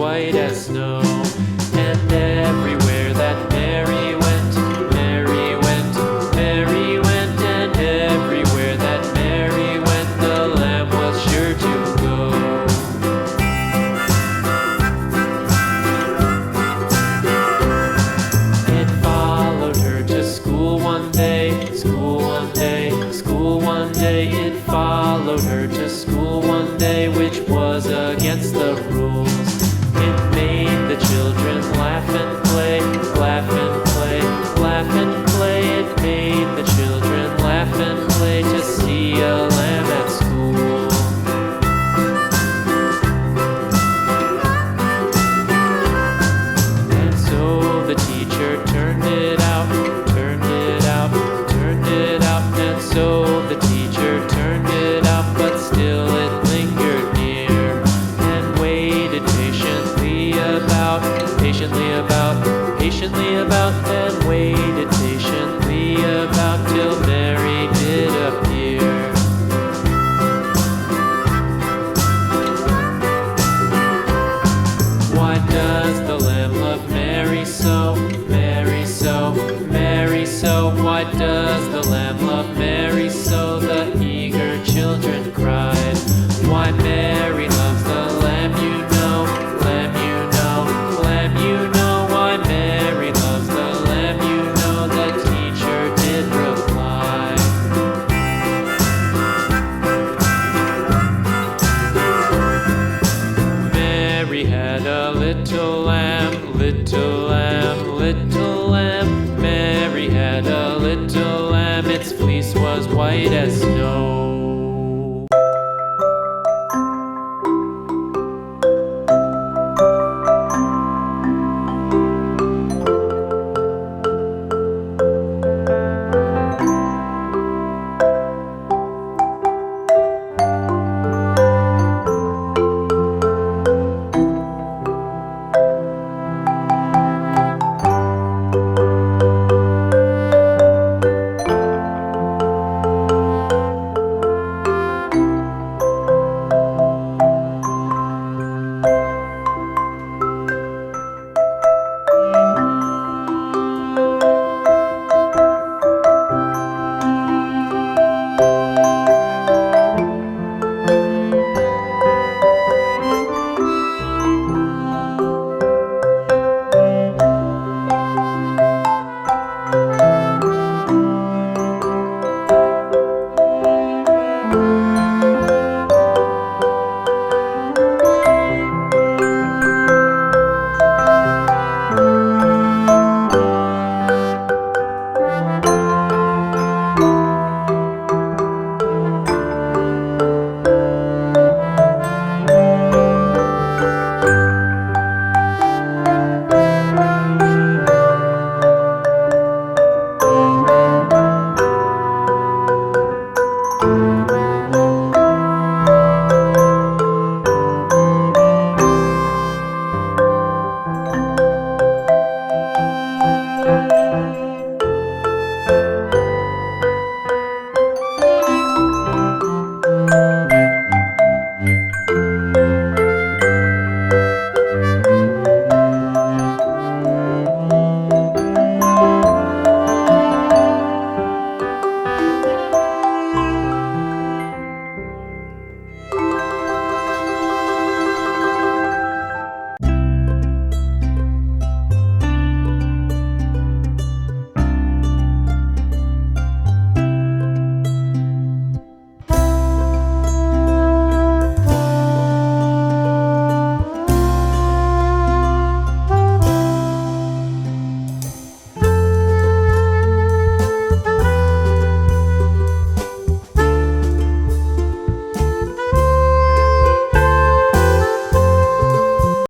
white as snow. And everywhere that Mary went, Mary went, Mary went, and everywhere that Mary went, the lamb was sure to go. It followed her to school one day, school one day, school one day. It followed her to school one day, which was against the rules. It made the children laugh and play, laugh and play, laugh and play. It made the children laugh and play to see a lamb at school. And so the teacher turned it out, turned it out, turned it out. And so the teacher turned it out, but still it lingered near and waited patiently about, patiently about, and waited patiently about till Mary did appear. Why does the lamb love Mary so, Mary so, Mary so? Why does the lamb love Mary so? The eager children cried. Why Mary loves the lamb, you know, lamb, you know, lamb, you know. Why Mary loves the lamb, you know, the teacher did reply. Mary had a little lamb, little lamb, little lamb. Mary had a little lamb, its fleece was white as snow.